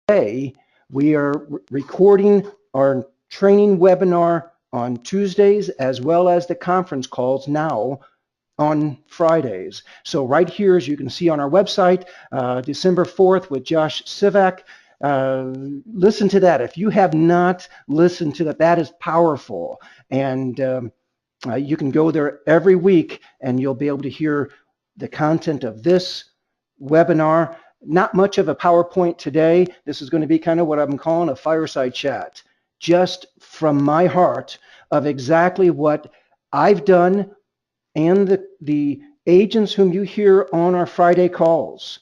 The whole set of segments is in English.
today we are recording our training webinar on Tuesdays as well as the conference calls now on Fridays. So right here, as you can see on our website, December 4th with Josh Sivak. Listen to that. If you have not listened to that, that is powerful. And you can go there every week and you'll be able to hear the content of this webinar. Not much of a PowerPoint today. This is going to be kind of what I'm calling a fireside chat, just from my heart of exactly what I've done and the agents whom you hear on our Friday calls,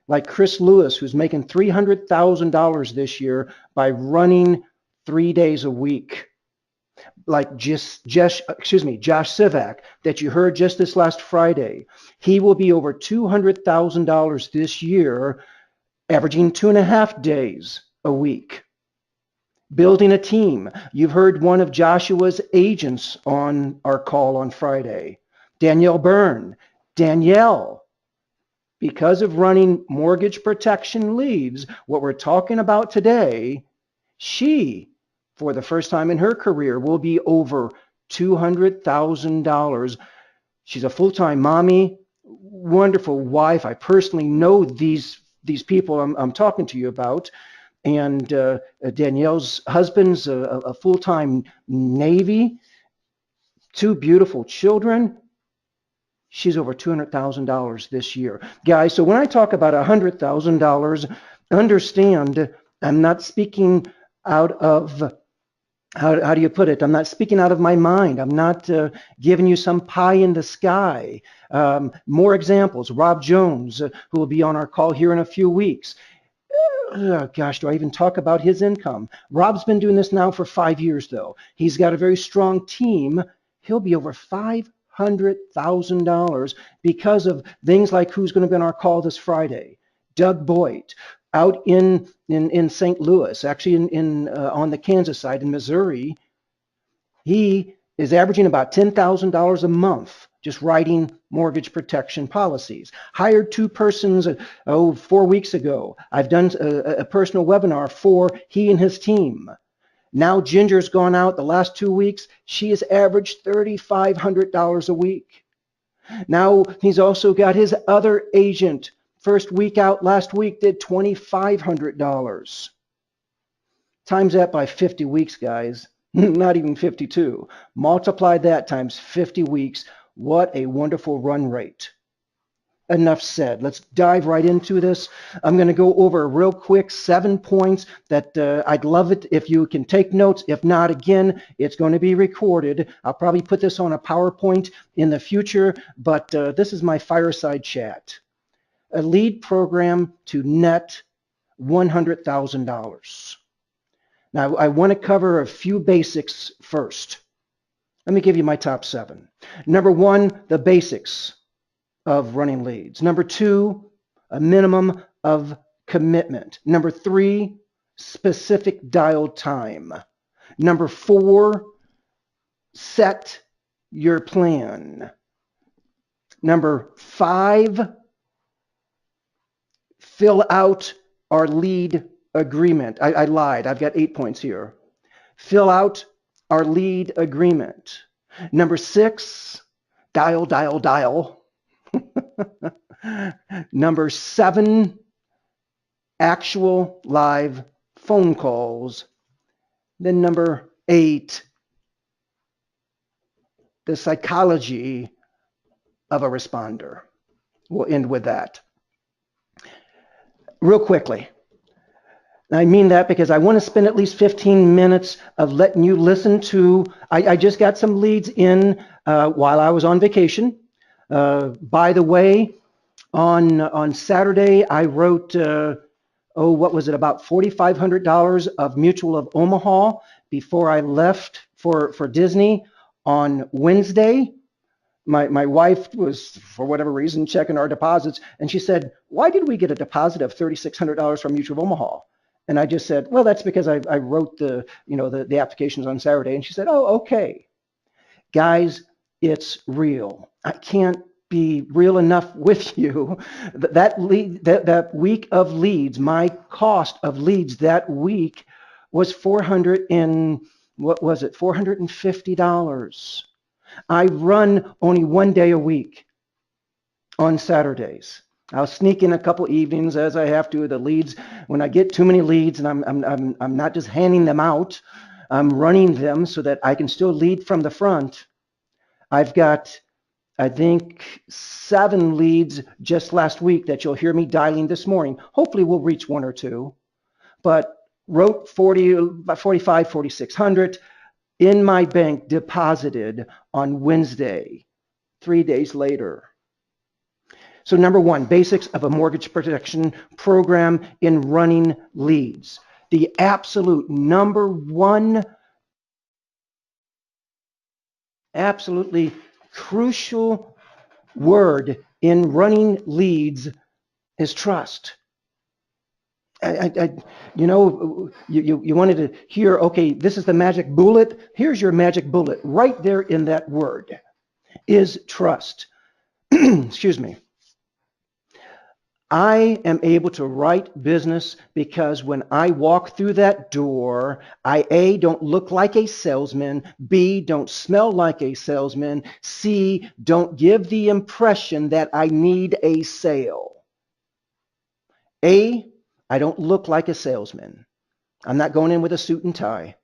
like Chris Lewis, who's making $300,000 this year by running 3 days a week. Like Josh Sivak, that you heard just this last Friday. He will be over $200,000 this year, averaging 2.5 days a week. Building a team. You've heard one of Joshua's agents on our call on Friday. Danielle Byrne. Danielle, because of running mortgage protection leads, what we're talking about today, she, for the first time in her career, will be over $200,000. She's a full-time mommy, wonderful wife. I personally know these people I'm talking to you about. And Danielle's husband's a full-time Navy, 2 beautiful children. She's over $200,000 this year. Guys, so when I talk about $100,000, understand I'm not speaking out of, how do you put it? I'm not speaking out of my mind. I'm not giving you some pie in the sky. More examples. Rob Jones, who will be on our call here in a few weeks. Oh, gosh, do I even talk about his income? Rob's been doing this now for 5 years, though. He's got a very strong team. He'll be over $500,000 because of things like who's going to be on our call this Friday. Doug Boyd, out in St. Louis, actually on the Kansas side in Missouri. He is averaging about $10,000 a month just writing mortgage protection policies. Hired 2 persons 4 weeks ago. I've done a personal webinar for he and his team. Now Ginger's gone out the last 2 weeks. She has averaged $3,500 a week. Now he's also got his other agent. First week out last week did $2,500. Times that by 50 weeks, guys. Not even 52. Multiply that times 50 weeks. What a wonderful run rate. Enough said. Let's dive right into this. I'm going to go over real quick 7 points that I'd love it if you can take notes. If not, again, it's going to be recorded. I'll probably put this on a PowerPoint in the future, but this is my fireside chat. A lead program to net $100,000. Now, I want to cover a few basics first. Let me give you my top 7. Number 1, the basics of running leads. Number 2, a minimum of commitment. Number 3, specific dial time. Number 4, set your plan. Number 5, fill out our lead agreement. I lied. I've got 8 points here. Fill out our lead agreement. Number 6, dial. Number 7, actual live phone calls. Then number 8, the psychology of a responder. We'll end with that. Real quickly. I mean that because I want to spend at least 15 minutes of letting you listen to, I just got some leads in while I was on vacation. By the way, on Saturday, I wrote, what was it, about $4,500 of Mutual of Omaha before I left for Disney. On Wednesday, my wife was, for whatever reason, checking our deposits, and she said, why did we get a deposit of $3,600 from Mutual of Omaha? And I just said, well, that's because I wrote the applications on Saturday. And she said, oh, okay. Guys, it's real. I can't be real enough with you. That week of leads, my cost of leads that week was $450. I run only one day a week on Saturdays. I'll sneak in a couple evenings as I have to. The leads, when I get too many leads, and I'm not just handing them out, I'm running them so that I can still lead from the front. I've got, I think, 7 leads just last week that you'll hear me dialing this morning. Hopefully we'll reach 1 or 2, but wrote 4,600 in my bank, deposited on Wednesday, 3 days later. So number 1, basics of a mortgage protection program in running leads. The absolute number 1, absolutely crucial word in running leads is trust. You know, you wanted to hear, okay, this is the magic bullet. Here's your magic bullet. Right there in that word is trust. Excuse me. I am able to write business because when I walk through that door, I, A, don't look like a salesman, B, don't smell like a salesman, C, don't give the impression that I need a sale. A, I don't look like a salesman. I'm not going in with a suit and tie.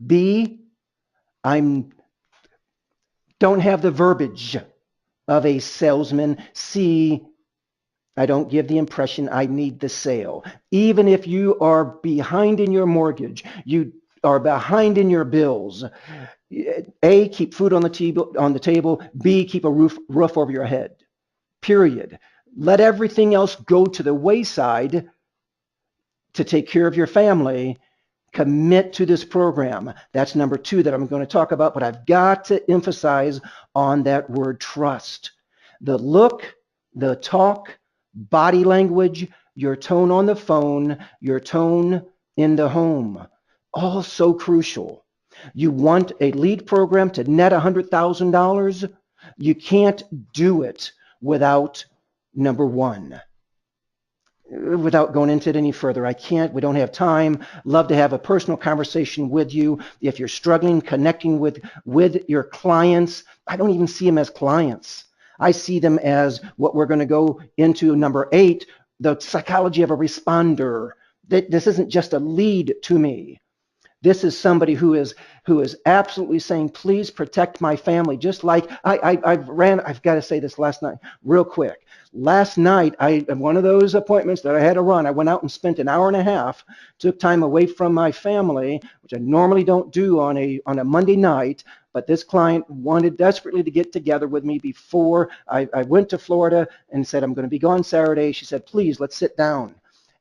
B, don't have the verbiage of a salesman. C, I don't give the impression I need the sale. Even if you are behind in your mortgage, you are behind in your bills, A, keep food on the table, B, keep a roof over your head. Period. Let everything else go to the wayside to take care of your family. Commit to this program. That's number 2 that I'm going to talk about, but I've got to emphasize on that word trust. The look, the talk, body language, your tone on the phone, your tone in the home, all so crucial. You want a lead program to net $100,000? You can't do it without number 1. Without going into it any further, I can't. We don't have time. Love to have a personal conversation with you. If you're struggling connecting with your clients, I don't even see them as clients. I see them as what we're going to go into number 8, the psychology of a responder. This isn't just a lead to me. This is somebody who is absolutely saying, please protect my family. Just like I've got to say this last night real quick. Last night, one of those appointments that I had to run, I went out and spent an hour and a half, took time away from my family, which I normally don't do on a Monday night. But this client wanted desperately to get together with me before I went to Florida and said, I'm going to be gone Saturday. She said, please, let's sit down.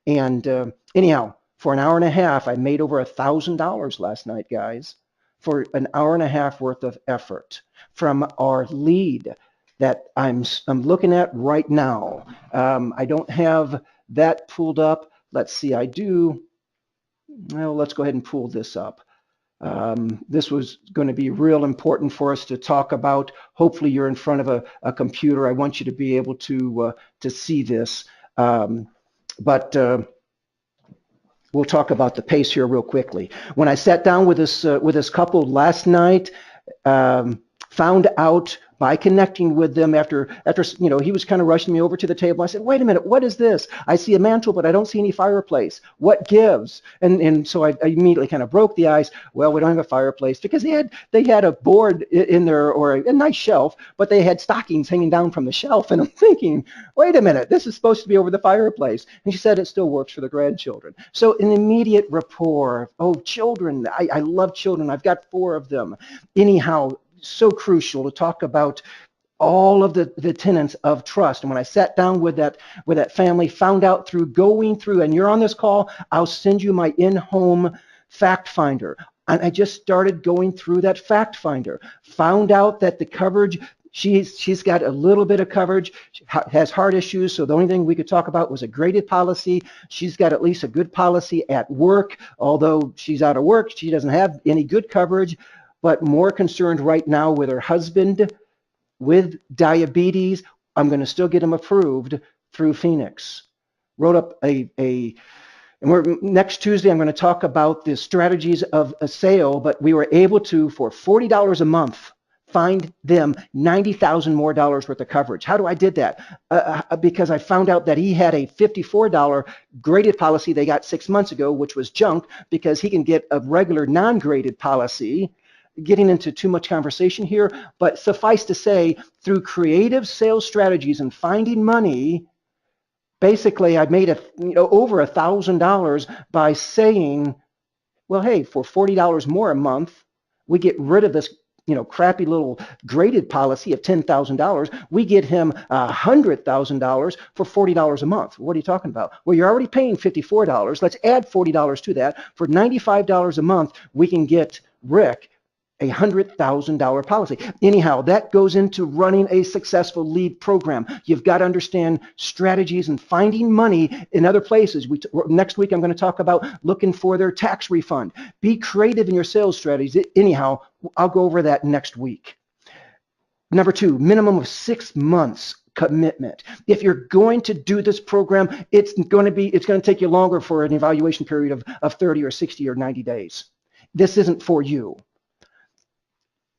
And anyhow, for an hour and a half, I made over $1,000 last night, guys, for an hour and a half worth of effort from our lead that I'm looking at right now. I don't have that pulled up. Let's see, I do. Well, let's go ahead and pull this up. This was going to be real important for us to talk about. Hopefully you're in front of a computer. I want you to be able to see this. But we'll talk about the pace here real quickly. When I sat down with this couple last night, found out by connecting with them after you know, he was kind of rushing me over to the table. I said, wait a minute, what is this? I see a mantle, but I don't see any fireplace. What gives? And so I immediately kind of broke the ice. Well, we don't have a fireplace because they had a board in there, or a nice shelf, but they had stockings hanging down from the shelf. And I'm thinking, wait a minute, this is supposed to be over the fireplace. And she said it still works for the grandchildren. So an immediate rapport. Oh, children, I love children. I've got 4 of them. Anyhow, so crucial to talk about all of the tenets of trust. And when I sat down with that family, found out through going through, and you're on this call, I'll send you my in-home fact finder. And I just started going through that fact finder, found out that the coverage, she's got a little bit of coverage, has heart issues, so the only thing we could talk about was a graded policy. She's got at least a good policy at work, although she's out of work, she doesn't have any good coverage. But more concerned right now with her husband with diabetes, I'm going to still get them approved through Phoenix. Wrote up and next Tuesday, I'm going to talk about the strategies of a sale, but we were able to, for $40 a month, find them $90,000 more worth of coverage. How do I did that? Because I found out that he had a $54 graded policy they got 6 months ago, which was junk, because he can get a regular non-graded policy. Getting into too much conversation here, but suffice to say, through creative sales strategies and finding money, basically I made over $1,000 by saying, well, hey, for $40 more a month, we get rid of this crappy little graded policy of $10,000. We get him $100,000 for $40 a month. What are you talking about? Well, you're already paying $54. Let's add $40 to that. For $95 a month, we can get Rick a $100,000 policy. Anyhow, that goes into running a successful lead program. You've got to understand strategies and finding money in other places. Next week, I'm going to talk about looking for their tax refund. Be creative in your sales strategies. Anyhow, I'll go over that next week. Number 2, minimum of 6 months commitment. If you're going to do this program, it's going to take you longer for an evaluation period of 30 or 60 or 90 days. This isn't for you.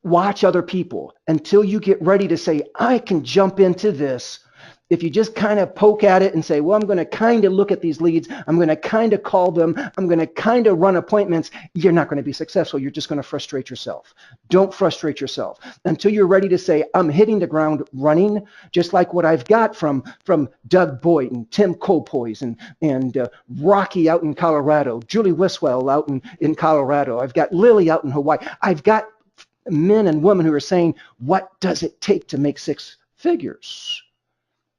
Watch other people until you get ready to say, I can jump into this. If you just kind of poke at it and say, well, I'm going to kind of look at these leads, I'm going to kind of call them, I'm going to kind of run appointments, you're not going to be successful. You're just going to frustrate yourself. Don't frustrate yourself until you're ready to say, I'm hitting the ground running, just like what I've got from Doug Boyd and Tim Colpoys and Rocky out in Colorado, Julie Wiswell out in Colorado. I've got Lily out in Hawaii. I've got men and women who are saying, what does it take to make 6 figures?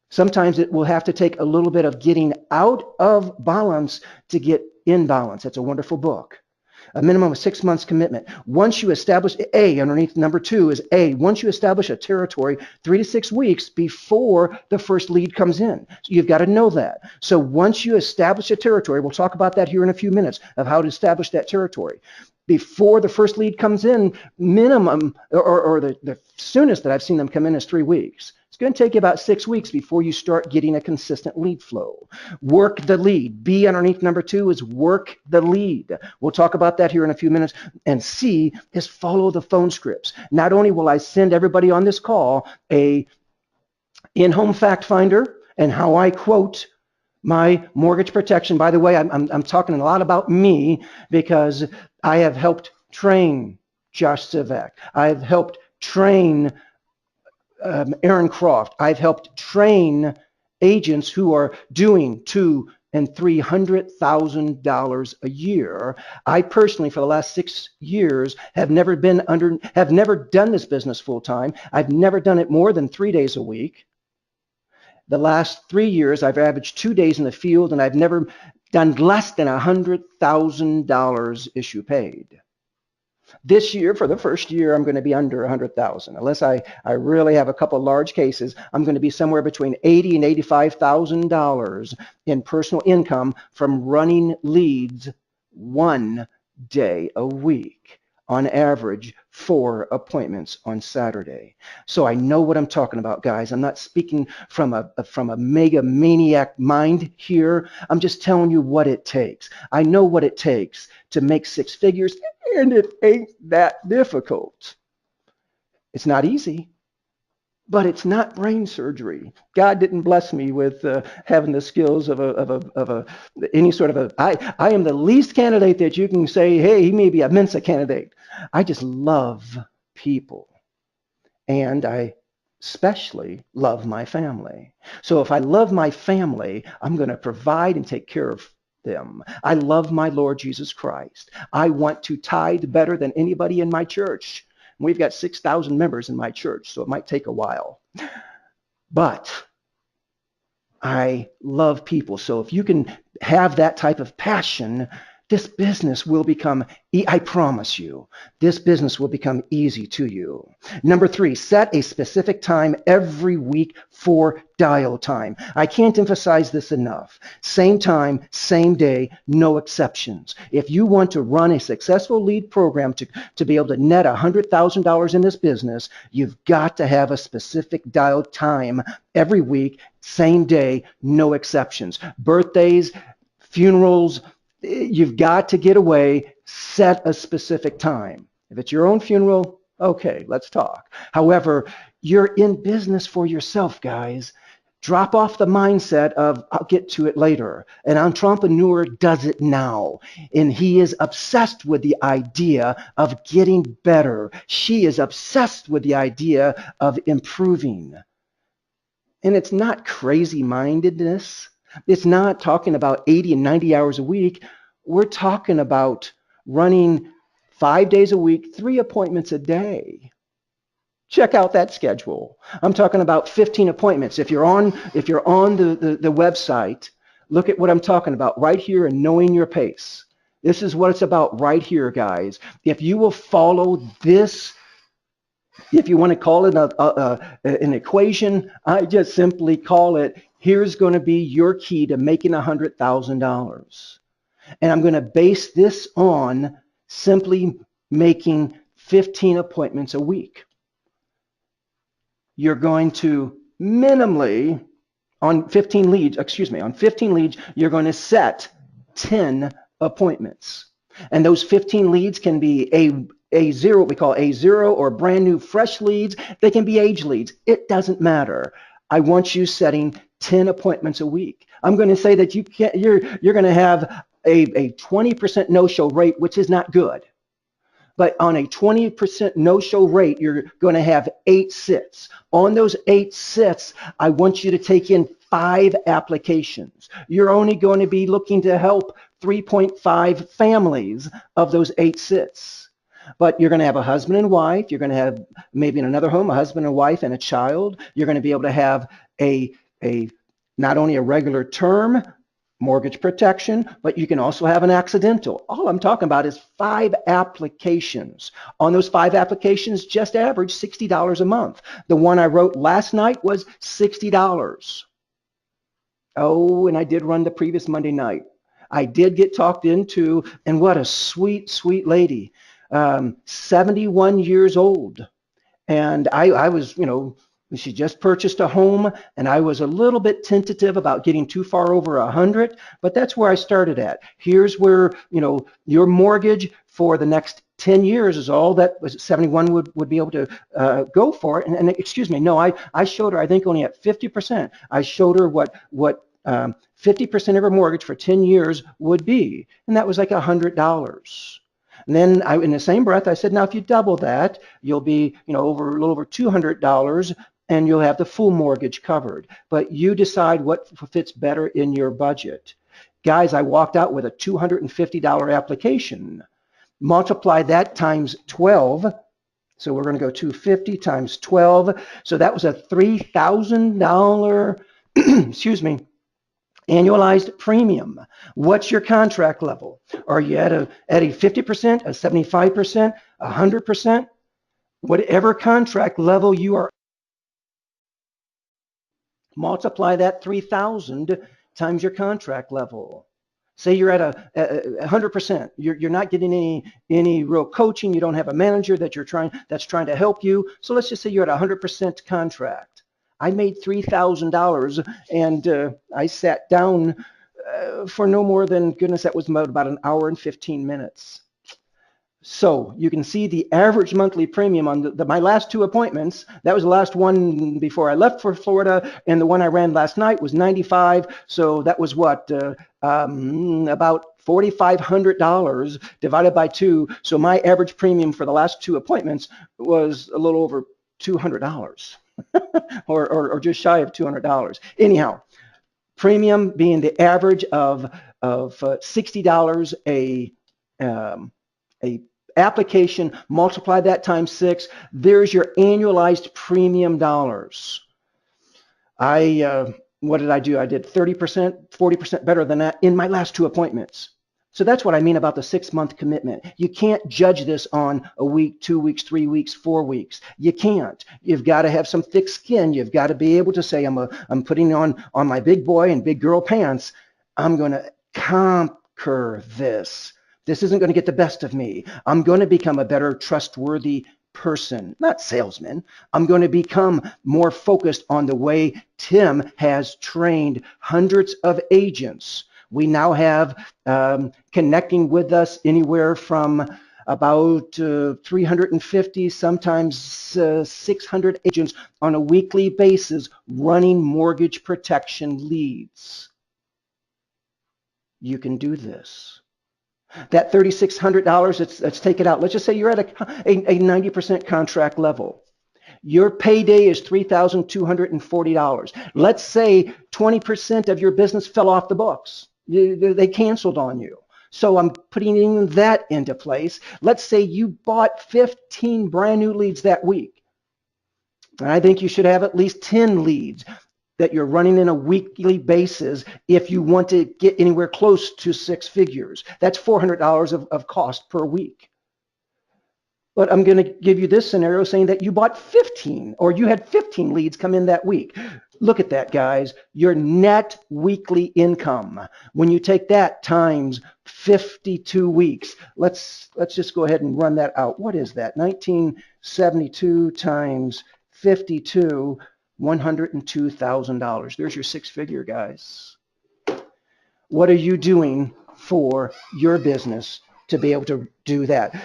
Sometimes it will have to take a little bit of getting out of balance to get in balance. That's a wonderful book. A minimum of 6 months commitment. Once you establish, underneath number 2 is once you establish a territory, 3 to 6 weeks before the first lead comes in. So you've got to know that. So once you establish a territory, we'll talk about that here in a few minutes of how to establish that territory. Before the first lead comes in, minimum, or the soonest that I've seen them come in is 3 weeks. It's going to take you about 6 weeks before you start getting a consistent lead flow. Work the lead. B underneath number 2 is work the lead. We'll talk about that here in a few minutes. And C is follow the phone scripts. Not only will I send everybody on this call a in-home fact finder and how I quote my mortgage protection. By the way, I'm talking a lot about me because I have helped train Josh Sivak. I've helped train Aaron Croft. I've helped train agents who are doing $200,000 and $300,000 a year. I personally, for the last 6 years, have never done this business full time. I've never done it more than 3 days a week. The last 3 years, I've averaged 2 days in the field, and I've never done less than $100,000 issue paid. This year, for the first year, I'm going to be under $100,000. Unless I really have a couple large cases, I'm going to be somewhere between $80,000 and $85,000 in personal income from running leads 1 day a week. On average, 4 appointments on Saturday. So I know what I'm talking about, guys. I'm not speaking from a mega maniac mind here. I'm just telling you what it takes. I know what it takes to make 6 figures, and it ain't that difficult. It's not easy, but it's not brain surgery. God didn't bless me with having the skills of any sort of a. I am the least candidate that you can say, hey, he may be a Mensa candidate. I just love people, and I especially love my family. So if I love my family, I'm going to provide and take care of them. I love my Lord Jesus Christ. I want to tithe better than anybody in my church. We've got 6,000 members in my church, so it might take a while. But I love people. So if you can have that type of passion this business will become, I promise you, this business will become easy to you. Number 3, set a specific time every week for dial time. I can't emphasize this enough. Same time, same day, no exceptions. If you want to run a successful lead program to be able to net $100,000 in this business, you've got to have a specific dial time every week, same day, no exceptions. Birthdays, funerals, you've got to get away, set a specific time. If it's your own funeral, okay, let's talk. However, you're in business for yourself, guys. Drop off the mindset of, I'll get to it later. An entrepreneur does it now. And he is obsessed with the idea of getting better. She is obsessed with the idea of improving. And it's not crazy-mindedness. It's not talking about 80 and 90 hours a week. We're talking about running 5 days a week, 3 appointments a day. Check out that schedule. I'm talking about 15 appointments. If you're on the website, look at what I'm talking about right here and knowing your pace. This is what it's about right here, guys. If you will follow this, if you want to call it an equation, I just simply call it, here's going to be your key to making $100,000. And I'm going to base this on simply making 15 appointments a week. You're going to minimally, on 15 leads, you're going to set 10 appointments. And those 15 leads can be A0, what we call A0, or brand new fresh leads. They can be age leads. It doesn't matter. I want you setting 10 appointments a week. I'm going to say that you're going to have a 20% no-show rate, which is not good. But on a 20% no-show rate, you're going to have 8 sits. On those 8 sits, I want you to take in 5 applications. You're only going to be looking to help 3.5 families of those 8 sits. But you're going to have a husband and wife. You're going to have maybe in another home, a husband and wife and a child. You're going to be able to have not only a regular term mortgage protection, but you can also have an accidental. All I'm talking about is 5 applications. On those 5 applications, just average $60 a month. The one I wrote last night was $60. Oh, and I did run the previous Monday night. I did get talked into, and what a sweet, sweet lady. 71 years old. And I was, she just purchased a home, and I was a little bit tentative about getting too far over 100, but that's where I started at. Here's where, your mortgage for the next 10 years is all that 71 would be able to go for. And excuse me, no, I showed her, I think only at 50%. I showed her what 50% of her mortgage for 10 years would be, and that was like $100. And then in the same breath, I said, now if you double that, you'll be, over a little over $200, and you'll have the full mortgage covered. But you decide what fits better in your budget. Guys, I walked out with a $250 application. Multiply that times 12. So we're going to go 250 times 12. So that was a $3,000, excuse me, annualized premium. What's your contract level? Are you at a 50%, a 75%, 100%? Whatever contract level you are, multiply that 3,000 times your contract level. Say you're at a 100%. You're not getting any real coaching. You don't have a manager that's trying to help you. So let's just say you're at a 100% contract. I made $3,000, and I sat down for no more than, goodness, that was about an hour and 15 minutes. So you can see the average monthly premium on my last 2 appointments. That was the last one before I left for Florida, and the one I ran last night was $95. So that was what, about $4,500 divided by 2. So my average premium for the last 2 appointments was a little over $200. or just shy of $200. Anyhow, premium being the average of $60 a application, multiply that times 6. There's your annualized premium dollars. What did I do? I did 30%, 40% better than that in my last 2 appointments. So that's what I mean about the 6-month commitment. You can't judge this on a week, 2 weeks, 3 weeks, 4 weeks. You can't. You've got to have some thick skin. You've got to be able to say, I'm putting on my big boy and big girl pants. I'm going to conquer this. This isn't going to get the best of me. I'm going to become a better, trustworthy person, not salesman. I'm going to become more focused on the way Tim has trained hundreds of agents. We now have connecting with us anywhere from about 350, sometimes 600 agents on a weekly basis running mortgage protection leads. You can do this. That $3,600, let's take it out. Let's just say you're at a 90% contract level. Your payday is $3,240. Let's say 20% of your business fell off the books. They canceled on you. So I'm putting that into place. Let's say you bought 15 brand new leads that week. And I think you should have at least 10 leads that you're running in a weekly basis if you want to get anywhere close to 6 figures. That's $400 of cost per week. But I'm going to give you this scenario saying that you bought 15 or you had 15 leads come in that week. Look at that, guys. Your net weekly income. When you take that times 52 weeks, let's just go ahead and run that out. What is that? 1972 times 52, $102,000. There's your 6-figure, guys. What are you doing for your business to be able to do that?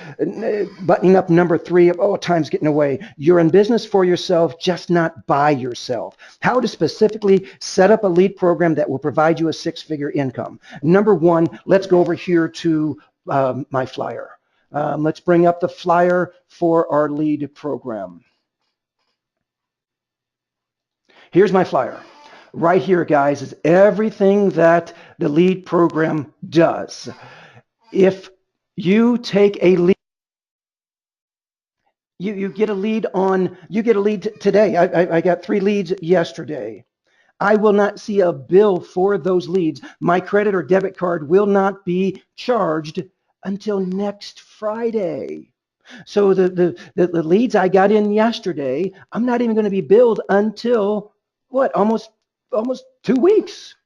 Buttoning up number 3, time's getting away. You're in business for yourself, just not by yourself. How to specifically set up a lead program that will provide you a 6-figure income. Number 1, let's go over here to my flyer. Let's bring up the flyer for our lead program. Here's my flyer. Right here, guys, is everything that the lead program does. If you take a lead, you get a lead today. I got 3 leads yesterday. I will not see a bill for those leads. My credit or debit card will not be charged until next Friday. So the leads I got in yesterday, I'm not even going to be billed until what? Almost 2 weeks.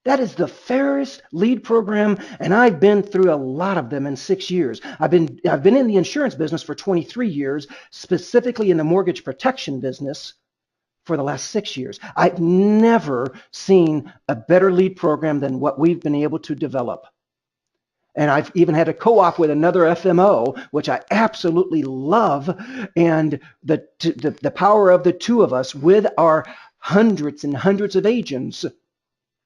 That is the fairest lead program, and I've been through a lot of them in 6 years. I've been in the insurance business for 23 years, specifically in the mortgage protection business for the last 6 years. I've never seen a better lead program than what we've been able to develop. And I've even had a co-op with another FMO, which I absolutely love. And the power of the 2 of us with our hundreds and hundreds of agents,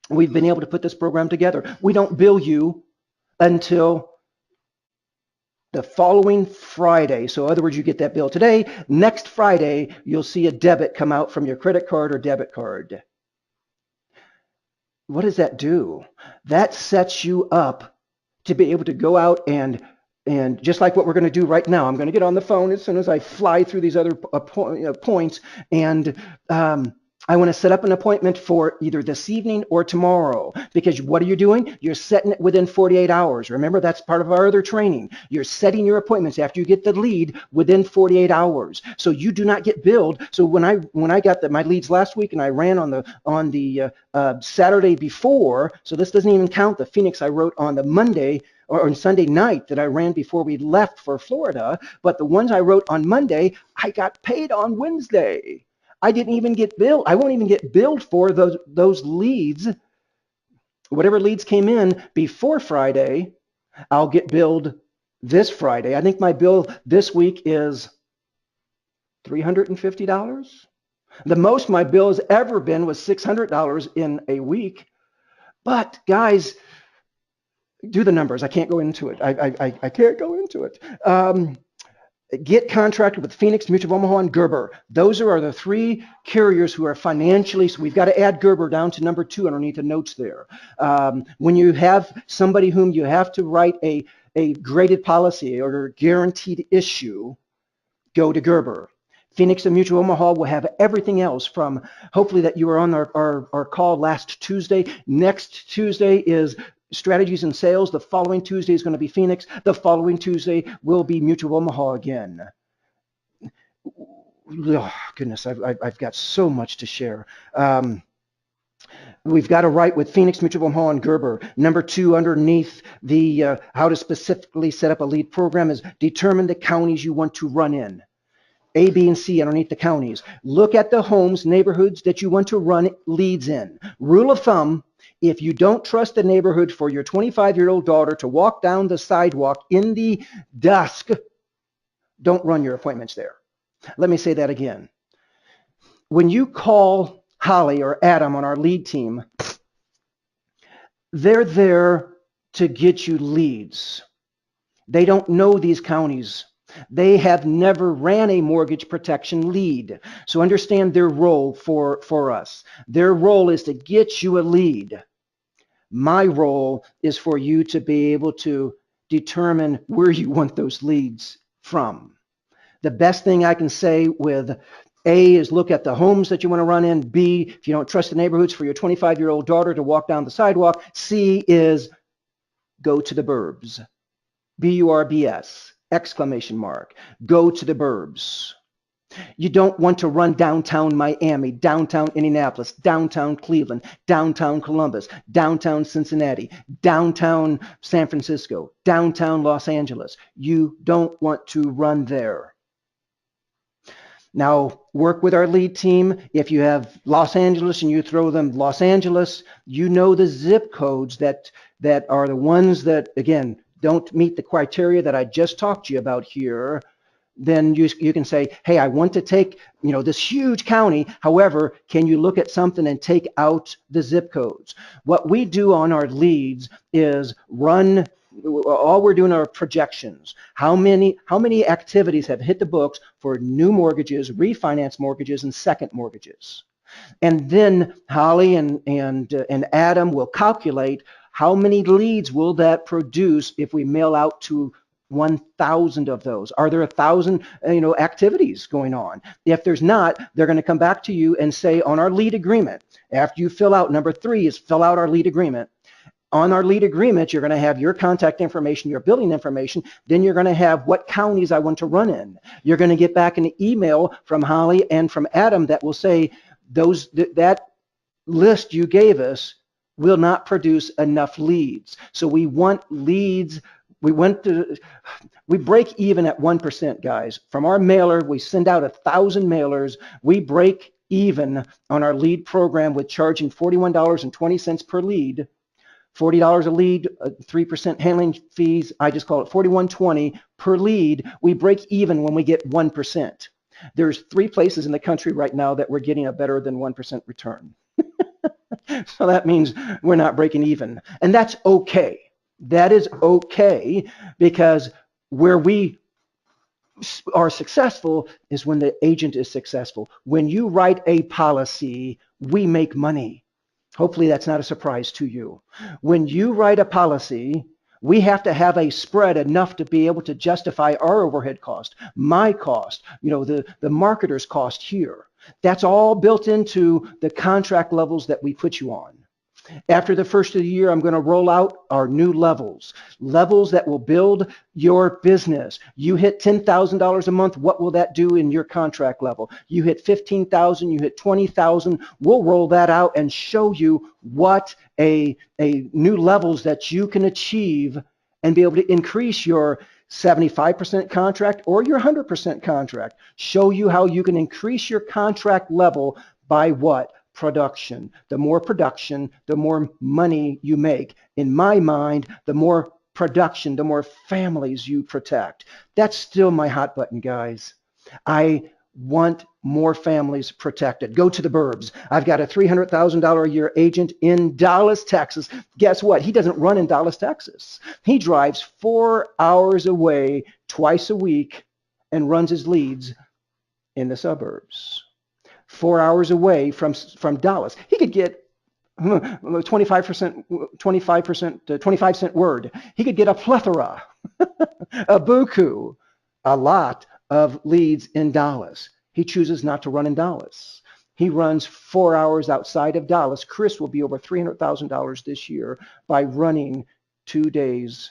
we've been able to put this program together. We don't bill you until the following Friday. So in other words, you get that bill today. Next Friday, you'll see a debit come out from your credit card or debit card. What does that do? That sets you up to be able to go out and just like what we're going to do right now, I'm going to get on the phone as soon as I fly through these other points, and I want to set up an appointment for either this evening or tomorrow, because what are you doing? You're setting it within 48 hours. Remember, that's part of our other training. You're setting your appointments after you get the lead within 48 hours. So you do not get billed. So when I got my leads last week and I ran on the Saturday before, so this doesn't even count the Phoenix I wrote on the Monday or on Sunday night that I ran before we left for Florida, but the ones I wrote on Monday, I got paid on Wednesday. I didn't even get billed. I won't even get billed for those leads. Whatever leads came in before Friday, I'll get billed this Friday. I think my bill this week is $350. The most my bill has ever been was $600 in a week. But guys, do the numbers. I can't go into it. I can't go into it. Get contracted with Phoenix, Mutual of Omaha, and Gerber. Those are the 3 carriers who are financially, so we've got to add Gerber down to number 2 underneath the notes there. When you have somebody whom you have to write a graded policy or a guaranteed issue, go to Gerber. Phoenix and Mutual Omaha will have everything else from, hopefully that you were on our call last Tuesday. Next Tuesday is strategies in sales. The following Tuesday is going to be Phoenix. The following Tuesday will be Mutual Omaha again. Oh, goodness, I've got so much to share. We've got to write with Phoenix, Mutual Omaha, and Gerber. Number 2, underneath the how to specifically set up a lead program is determine the counties you want to run in. A, B, and C underneath the counties. Look at the homes, neighborhoods that you want to run leads in. Rule of thumb, if you don't trust the neighborhood for your 25-year-old daughter to walk down the sidewalk in the dusk, don't run your appointments there. Let me say that again. When you call Holly or Adam on our lead team, they're there to get you leads. They don't know these counties. They have never ran a mortgage protection lead. So understand their role for us. Their role is to get you a lead. My role is for you to be able to determine where you want those leads from. The best thing I can say with A is look at the homes that you want to run in. B, if you don't trust the neighborhoods for your 25-year-old daughter to walk down the sidewalk. C is go to the burbs. B-U-R-B-S, exclamation mark. Go to the burbs. You don't want to run downtown Miami, downtown Indianapolis, downtown Cleveland, downtown Columbus, downtown Cincinnati, downtown San Francisco, downtown Los Angeles. You don't want to run there. Now, work with our lead team. If you have Los Angeles and you throw them Los Angeles, you know the zip codes that are the ones that, again, don't meet the criteria that I just talked to you about here. Then you can say, hey, I want to take, this huge county. However, can you look at something and take out the zip codes? What we do on our leads is run, all we're doing are projections. How many activities have hit the books for new mortgages, refinance mortgages, and second mortgages? And then Holly and Adam will calculate how many leads will that produce if we mail out to 1,000 of those. Are there 1,000 activities going on? If there's not, they're going to come back to you and say on our lead agreement, after you fill out, number 3 is fill out our lead agreement. On our lead agreement, you're going to have your contact information, your billing information. Then you're going to have what counties I want to run in. You're going to get back an email from Holly and from Adam that will say that list you gave us will not produce enough leads. So we want leads. We break even at 1%, guys. From our mailer, we send out 1,000 mailers. We break even on our lead program with charging $41.20 per lead. $40 a lead, 3% handling fees. I just call it $41.20 per lead. We break even when we get 1%. There's 3 places in the country right now that we're getting a better than 1% return. So that means we're not breaking even. And that's okay. That is okay, because where we are successful is when the agent is successful. When you write a policy, we make money. Hopefully that's not a surprise to you. When you write a policy, we have to have a spread enough to be able to justify our overhead cost, my cost, the marketer's cost here. That's all built into the contract levels that we put you on. After the first of the year, I'm going to roll out our new levels that will build your business. You hit $10,000 a month, what will that do in your contract level? You hit $15,000, you hit $20,000, we'll roll that out and show you what a new levels that you can achieve and be able to increase your 75% contract or your 100% contract. Show you how you can increase your contract level by what? Production. The more production, the more money you make. In my mind, the more production, the more families you protect. That's still my hot button, guys. I want more families protected. Go to the burbs. I've got a $300,000 a year agent in Dallas, Texas. Guess what? He doesn't run in Dallas, Texas. He drives 4 hours away twice a week and runs his leads in the suburbs. 4 hours away from Dallas. He could get 25 cent word. He could get a plethora, a buku, a lot of leads in Dallas. He chooses not to run in Dallas. He runs 4 hours outside of Dallas. Chris will be over $300,000 this year by running 2 days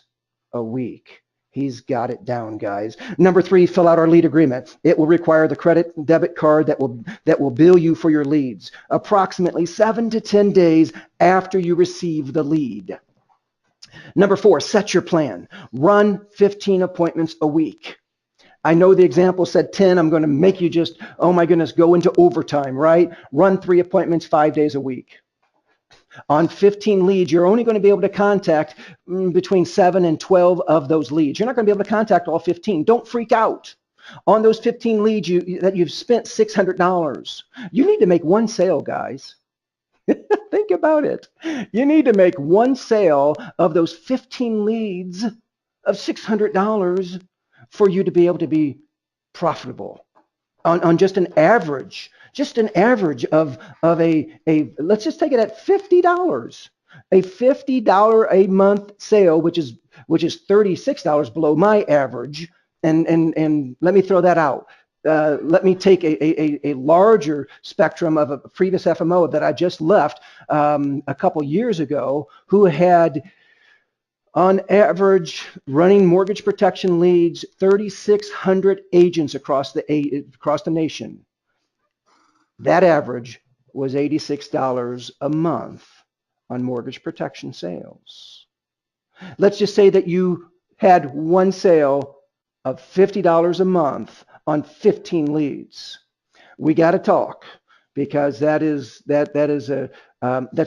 a week. He's got it down, guys. Number 3, fill out our lead agreement. It will require the credit and debit card that will bill you for your leads approximately 7 to 10 days after you receive the lead. Number 4, set your plan. Run 15 appointments a week. I know the example said 10. I'm going to make you just, oh my goodness, go into overtime, right? Run 3 appointments 5 days a week. On 15 leads, you're only going to be able to contact between 7 and 12 of those leads. You're not going to be able to contact all 15. Don't freak out. On those 15 leads that you've spent $600, you need to make one sale, guys. Think about it. You need to make one sale of those 15 leads of $600 for you to be able to be profitable on just an average of a let's just take it at $50, a $50 a month sale, which is $36 below my average. And let me throw that out. Let me take a larger spectrum of a previous FMO that I just left a couple years ago, who had on average running mortgage protection leads 3,600 agents across the nation. That average was $86 a month on mortgage protection sales. Let's just say that you had one sale of $50 a month on 15 leads. We got to talk, because that's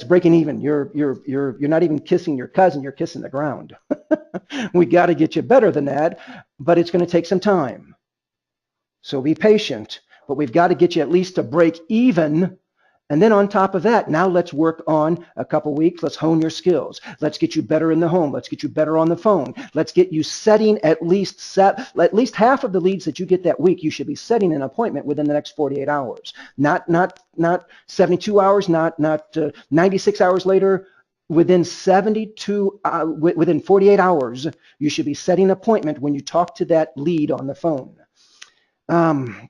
breaking even. You're not even kissing your cousin, you're kissing the ground. We got to get you better than that, but it's going to take some time. So be patient, but we've got to get you at least to break even. And then on top of that, now let's work on a couple weeks. Let's hone your skills. Let's get you better in the home. Let's get you better on the phone. Let's get you setting at least half of the leads that you get that week. You should be setting an appointment within the next 48 hours, not 72 hours, not 96 hours later. Within 48 hours, you should be setting an appointment when you talk to that lead on the phone. Running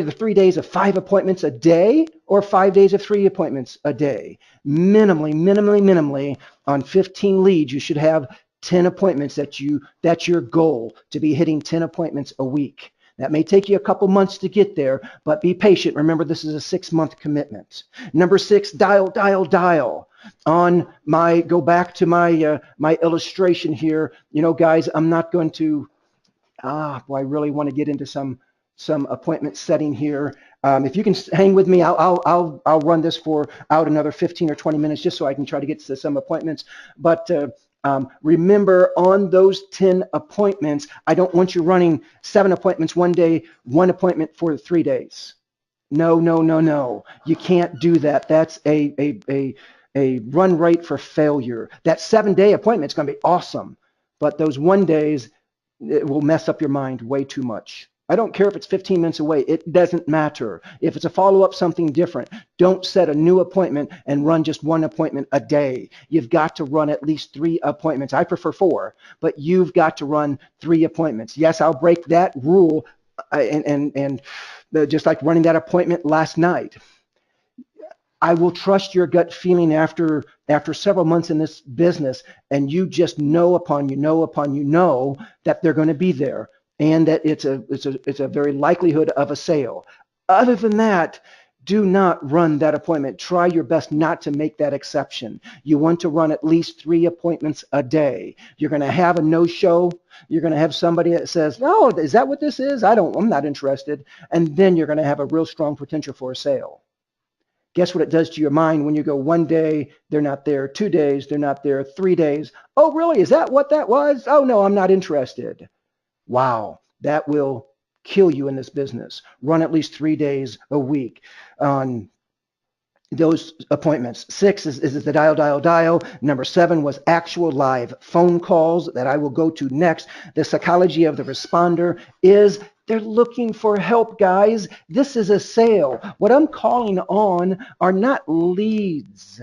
the 3 days of 5 appointments a day, or 5 days of 3 appointments a day. Minimally on 15 leads, you should have 10 appointments. That's your goal, to be hitting 10 appointments a week. That may take you a couple months to get there, but be patient. Remember, this is a 6-month commitment. Number 6, dial. Go back to my illustration here. You know, guys, I'm not going to, I really want to get into some appointment setting here. If you can hang with me, I'll run this for out another 15 or 20 minutes, just so I can try to get to some appointments. But remember, on those 10 appointments, I don't want you running 7 appointments one day, 1 appointment for 3 days. No. You can't do that. That's a run rate for failure. That 7-day appointment is going to be awesome, but those 1 days, it will mess up your mind way too much. I don't care if it's 15 minutes away. It doesn't matter. If it's a follow-up, something different. Don't set a new appointment and run just 1 appointment a day. You've got to run at least 3 appointments. I prefer 4, but you've got to run 3 appointments. Yes, I'll break that rule, and just like running that appointment last night. I will trust your gut feeling after several months in this business, and you just know upon you know that they're going to be there, and that it's a very likelihood of a sale. Other than that, do not run that appointment. Try your best not to make that exception. You want to run at least 3 appointments a day. You're going to have a no-show. You're going to have somebody that says, "No, is that what this is? I'm not interested." And then you're going to have a real strong potential for a sale. Guess what it does to your mind when you go 1 day, they're not there, 2 days, they're not there, 3 days. Oh, really? Is that what that was? Oh, no, I'm not interested. Wow, that will kill you in this business. Run at least 3 days a week on those appointments. 6 is the dial. Number 7 was actual live phone calls that I will go to next. The psychology of the responder is they're looking for help, guys. This is a sale. What I'm calling on are not leads.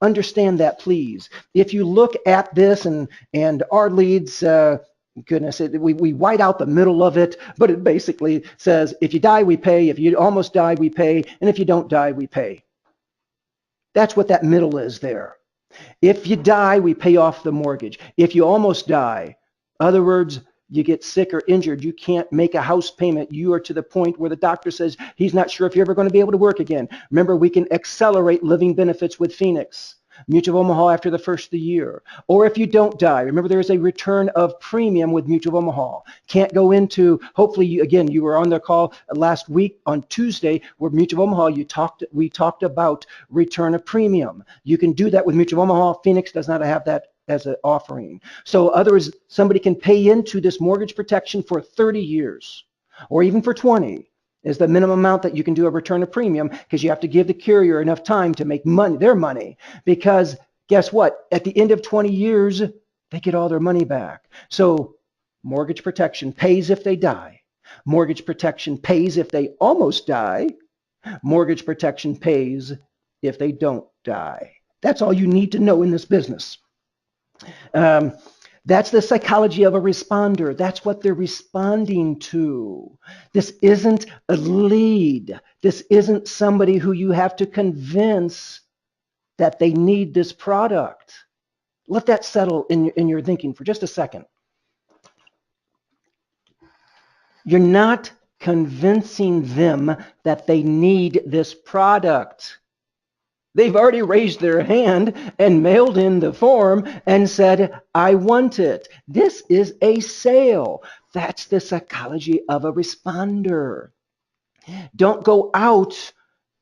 Understand that, please. If you look at this and our leads, goodness, we white out the middle of it, but it basically says, if you die, we pay. If you almost die, we pay. And if you don't die, we pay. That's what that middle is there. If you die, we pay off the mortgage. If you almost die, in other words, you get sick or injured, you can't make a house payment, you are to the point where the doctor says he's not sure if you're ever going to be able to work again. Remember, we can accelerate living benefits with Phoenix Mutual of Omaha after the first of the year. Or if you don't die, remember there is a return of premium with Mutual of Omaha. Can't go into, hopefully, you were on the call last week on Tuesday where Mutual of Omaha, we talked about return of premium. You can do that with Mutual of Omaha. Phoenix does not have that as an offering. So otherwise, somebody can pay into this mortgage protection for 30 years or even for 20. Is the minimum amount that you can do a return of premium, because you have to give the carrier enough time to make their money. Because guess what? At the end of 20 years, they get all their money back. So mortgage protection pays if they die. Mortgage protection pays if they almost die. Mortgage protection pays if they don't die. That's all you need to know in this business. That's the psychology of a responder. That's what they're responding to. This isn't a lead. This isn't somebody who you have to convince that they need this product. Let that settle in your thinking for just a second. You're not convincing them that they need this product. They've already raised their hand and mailed in the form and said, I want it. This is a sale. That's the psychology of a responder. Don't go out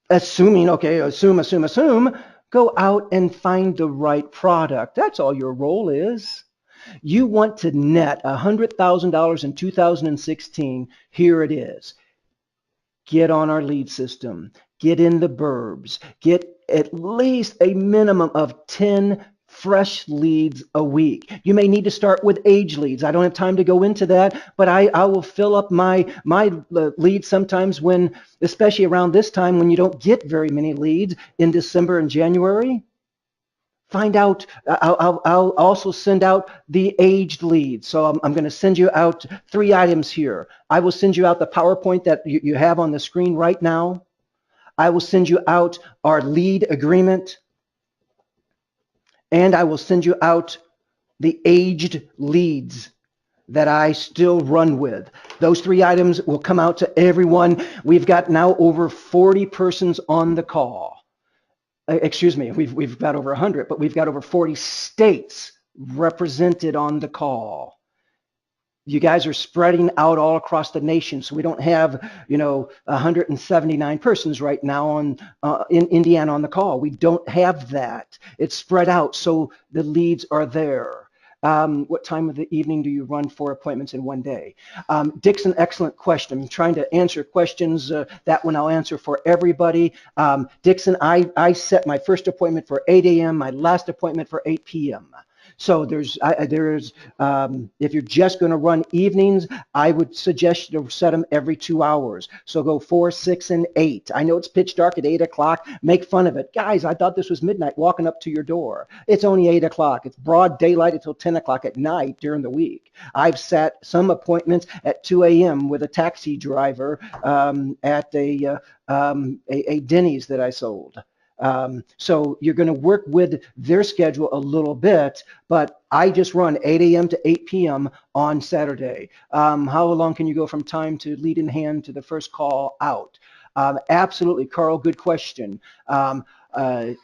assuming, okay, assume. Go out and find the right product. That's all your role is. You want to net $100,000 in 2016. Here it is. Get on our lead system. Get in the burbs. Get at least a minimum of 10 fresh leads a week. You may need to start with age leads. I don't have time to go into that, but I will fill up my leads sometimes when, especially around this time when you don't get very many leads in December and January. Find out, I'll also send out the aged leads. So I'm going to send you out 3 items here. I will send you out the PowerPoint that you have on the screen right now. I will send you out our lead agreement, and I will send you out the aged leads that I still run with. Those 3 items will come out to everyone. We've got now over 40 persons on the call. Excuse me, we've got over 100, but we've got over 40 states represented on the call. You guys are spreading out all across the nation, so we don't have, 179 persons right now in Indiana on the call. We don't have that. It's spread out, so the leads are there. What time of the evening do you run 4 appointments in one day? Dixon, excellent question. I'm trying to answer questions. That one I'll answer for everybody. Dixon, I set my first appointment for 8 a.m., my last appointment for 8 p.m. So if you're just going to run evenings, I would suggest you to set them every 2 hours. So go 4, 6, and 8. I know it's pitch dark at 8 o'clock. Make fun of it. Guys, I thought this was midnight walking up to your door. It's only 8 o'clock. It's broad daylight until 10 o'clock at night during the week. I've sat some appointments at 2 a.m. with a taxi driver at a Denny's that I sold. So you're going to work with their schedule a little bit, but I just run 8 a.m. to 8 p.m. on Saturday. How long can you go from time to lead in hand to the first call out? Absolutely, Carl, good question.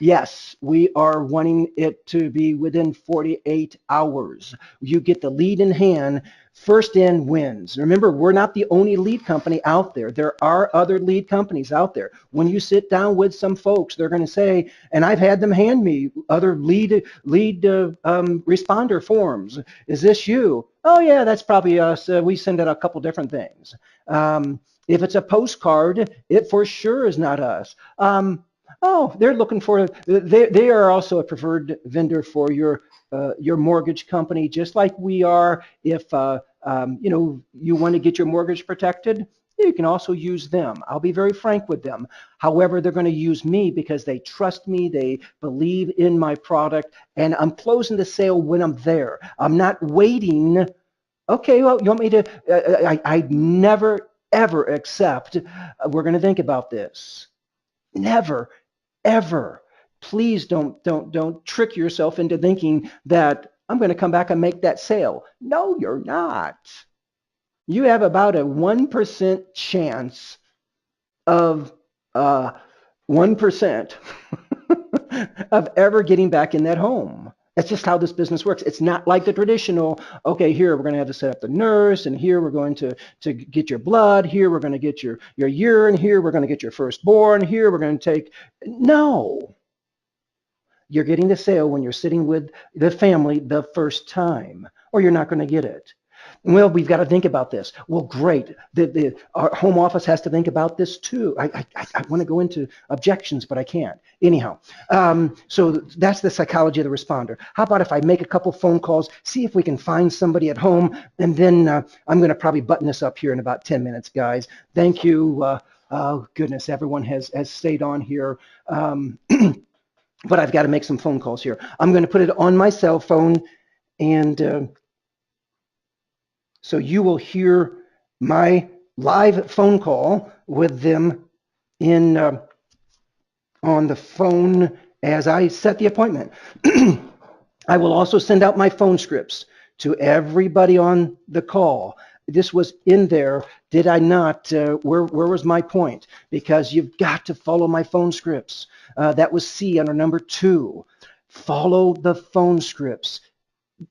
Yes, we are wanting it to be within 48 hours. You get the lead in hand. First in wins. Remember, we're not the only lead company out there. There are other lead companies out there. When you sit down with some folks, they're going to say, and I've had them hand me other lead responder forms. Is this you? Oh yeah, that's probably us. We send out a couple different things. If it's a postcard, it for sure is not us. Oh, they're looking for, they are also a preferred vendor for your mortgage company, just like we are. If you want to get your mortgage protected, you can also use them. I'll be very frank with them. However, they're going to use me because they trust me, they believe in my product, and I'm closing the sale when I'm there. I'm not waiting Okay, well, you want me to? I never ever accept. We're going to think about this. Never, ever. Please don't trick yourself into thinking that I'm going to come back and make that sale. No, you're not. You have about a 1% chance of 1% of ever getting back in that home. That's just how this business works. It's not like the traditional, okay, here we're going to have to set up the nurse, and here we're going to get your blood, here we're going to get your urine, here we're going to get your firstborn, here we're going to take. No, you're getting the sale when you're sitting with the family the first time, or you're not going to get it. Well, we've got to think about this. Well, great. Our home office has to think about this too. I want to go into objections, but I can't. Anyhow, so that's the psychology of the responder. How about if I make a couple phone calls, see if we can find somebody at home, and then I'm going to probably button this up here in about 10 minutes, guys. Thank you. Oh, goodness, everyone has stayed on here. But I've got to make some phone calls here. I'm going to put it on my cell phone, and so you will hear my live phone call with them in on the phone as I set the appointment. I will also send out my phone scripts to everybody on the call. This was in there. Did I not? Where was my point? Because you've got to follow my phone scripts. That was C under number 2. Follow the phone scripts.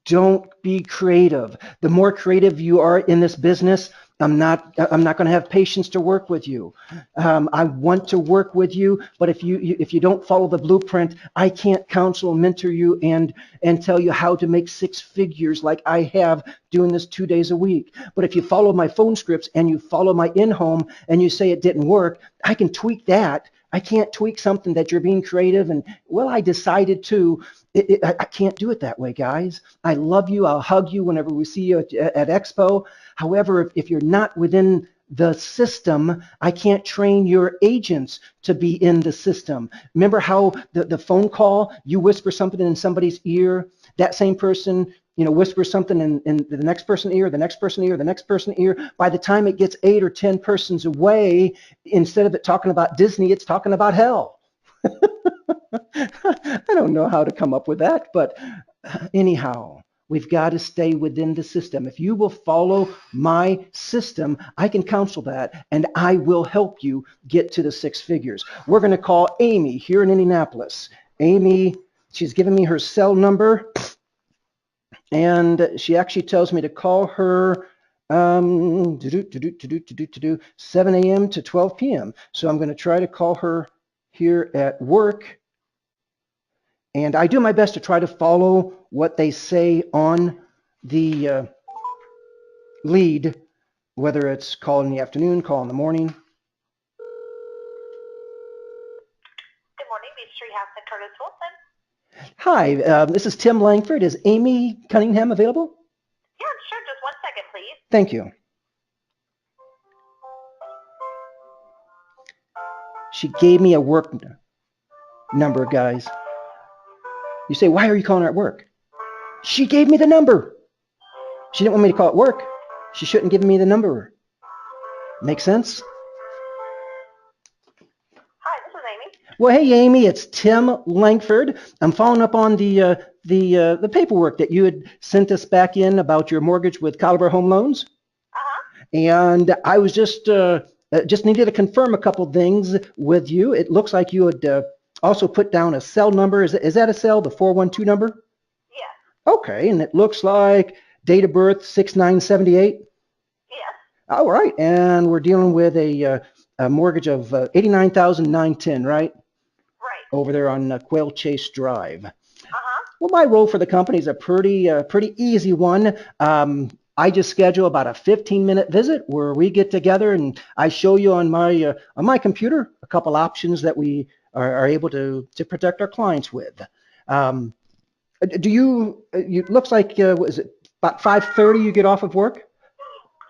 Don't be creative. The more creative you are in this business, I'm not going to have patience to work with you. I want to work with you, but if you don't follow the blueprint, I can't counsel and mentor you and tell you how to make 6 figures like I have doing this 2 days a week. But if you follow my phone scripts and you follow my in-home and you say it didn't work, I can tweak that. I can't tweak something that you're being creative and, well, I decided to. I can't do it that way, guys. I love you. I'll hug you whenever we see you at Expo. However, if you're not within the system, I can't train your agents to be in the system. Remember how the phone call, you whisper something in somebody's ear, that same person, whispers something in the next person's ear, the next person's ear, the next person's ear. By the time it gets 8 or 10 persons away, instead of it talking about Disney, it's talking about hell. I don't know how to come up with that, but anyhow, we've got to stay within the system. If you will follow my system, I can counsel that, and I will help you get to the 6 figures. We're going to call Amy here in Indianapolis. Amy, she's given me her cell number, and she actually tells me to call her 7 a.m. to 12 p.m. So I'm going to try to call her here at work. And I do my best to try to follow what they say on the lead, whether it's call in the afternoon, call in the morning. Good morning, Beach Tree House and Curtis Wilson. Hi, this is Tim Lankford. Is Amy Cunningham available? Yeah, sure. Just 1 second, please. Thank you. She gave me a work number, guys. You say, why are you calling her at work? She gave me the number. She didn't want me to call it work. She shouldn't give me the number. Make sense? Hi, this is Amy. Well, hey, Amy, it's Tim Lankford. I'm following up on the paperwork that you had sent us back in about your mortgage with Caliber Home Loans. And I was just needed to confirm a couple things with you. It looks like you had also put down a cell number. Is that a cell, the 412 number? Yes. Okay, and it looks like date of birth 6978. Yes. All right, and we're dealing with a mortgage of $89,910, right? Right. Over there on Quail Chase Drive. Well, my role for the company is a pretty easy one. I just schedule about a 15-minute visit where we get together and I show you on my computer a couple options that we are able to protect our clients with. Do you? It looks like what is it about 5:30 you get off of work?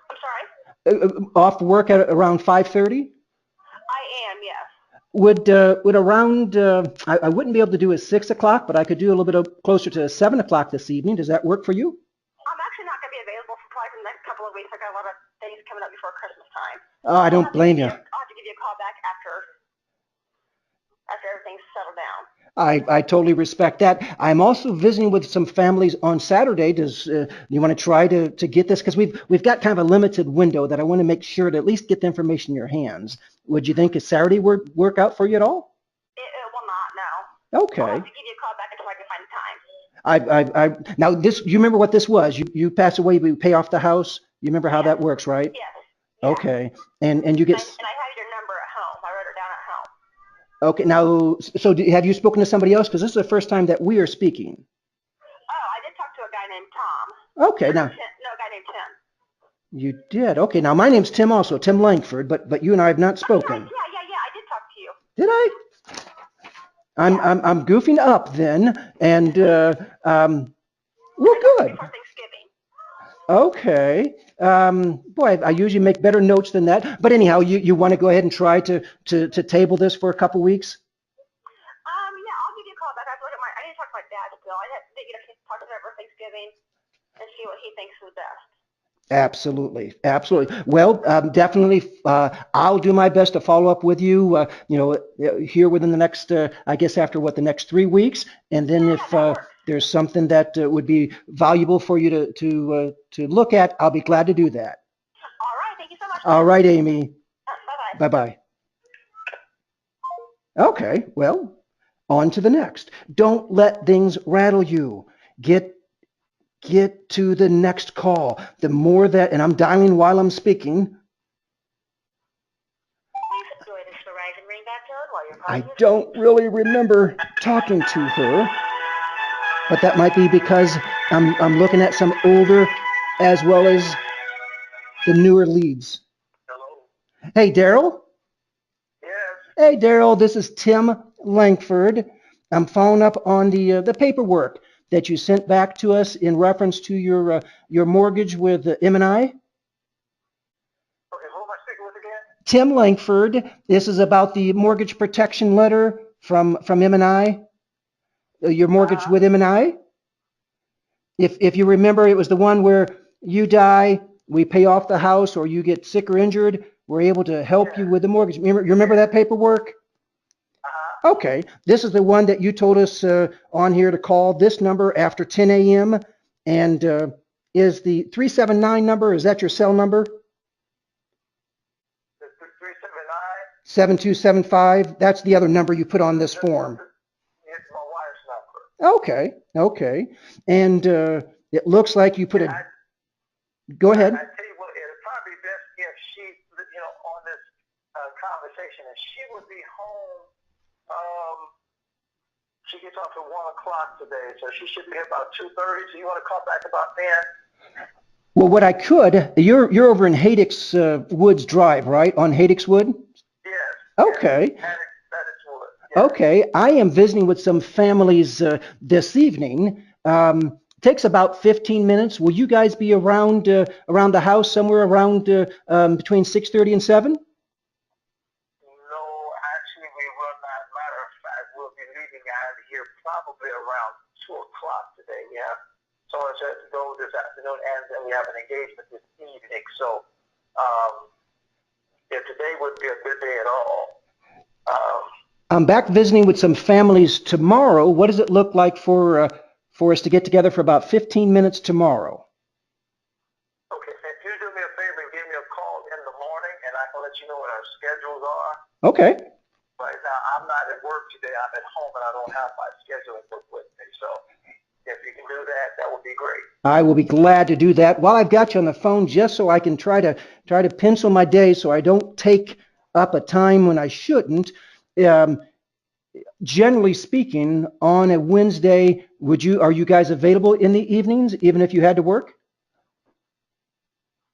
I'm sorry? Off work at around 5:30? I am, yes. Would around I wouldn't be able to do a 6 o'clock, but I could do a little bit closer to 7 o'clock this evening. Does that work for you? I'm actually not going to be available for probably the weeks. I got a lot of things coming up before Christmas time. Oh, I don't blame you. I'll have to give you a call back after everything's settled down. I totally respect that. I'm also visiting with some families on Saturday. Does you want to try to get this? Because we've got kind of a limited window that I want to make sure to at least get the information in your hands. Would you think a Saturday would work out for you at all? It will not, no. Okay. I'll have to give you a call back until I can find time. Now this, you remember what this was? You pass away, we pay off the house. You remember how that works, right? Yes. Okay. And you get. And I have your number at home. I wrote it down at home. Okay. Now, so have you spoken to somebody else? Because this is the first time that we are speaking. Oh, I did talk to a guy named Tom. Okay. Now. No, a guy named Tim. You did. Okay. Now my name's Tim also, Tim Lankford, but you and I have not spoken. Yeah. I did talk to you. Did I? I'm goofing up then, and well, good. Before Thanksgiving. Okay. Boy, I usually make better notes than that. But anyhow, you want to go ahead and try to table this for a couple weeks? Yeah, I'll give you a call back. I need to talk to my dad still. I have to talk to him over Thanksgiving and see what he thinks is best. Absolutely, absolutely. Well, definitely, I'll do my best to follow up with you. Here within the next, I guess, after the next 3 weeks, and then if there's something that would be valuable for you to look at, I'll be glad to do that. All right, thank you so much. All right, Amy. Bye-bye. Bye-bye. Okay, well, on to the next. Don't let things rattle you. Get to the next call. The more that, and I'm dialing while I'm speaking. Please enjoy this Verizon ringback tone while you're I don't really remember talking to her, but that might be because I'm looking at some older as well as the newer leads. Hello. Hey, Daryl. Yes. Hey, Daryl. This is Tim Lankford. I'm following up on the paperwork that you sent back to us in reference to your mortgage with M&I. Okay, who am I speaking with again? Tim Lankford. This is about the mortgage protection letter from M&I. Your mortgage with M&I. If you remember, it was the one where you die, we pay off the house, or you get sick or injured, we're able to help you with the mortgage. You remember that paperwork? Okay, this is the one that you told us on here to call this number after 10 a.m. And is the 379 number, is that your cell number? 379? 7275, that's the other number you put on this form. It's my wife's number. Okay. And it looks like you put a, go ahead. I tell you what, it'd probably be best if she, on this conversation, and she would be home. She gets off at 1 o'clock today, so she should be here about 2:30. So you want to call back about then? Well, what I could, you're over in Haddix Woods Drive, right? On Haddix Wood? Yes. Okay. Yes, Haddix Wood. Yes. Okay. I am visiting with some families this evening. Takes about 15 minutes. Will you guys be around the house somewhere around between 6:30 and 7? Here probably around 2 o'clock today, yeah. So I said to go this afternoon, and then we have an engagement this evening. So today wouldn't be a good day at all. I'm back visiting with some families tomorrow. What does it look like for us to get together for about 15 minutes tomorrow? Okay, if you do me a favor and give me a call in the morning, and I can let you know what our schedules are. Okay. Right now, I'm not at work today. I'm at home, and I don't have my scheduling book with me. So if you can do that, that would be great. I will be glad to do that. While I've got you on the phone, just so I can try to pencil my day so I don't take up a time when I shouldn't. Generally speaking, on a Wednesday, are you guys available in the evenings, even if you had to work?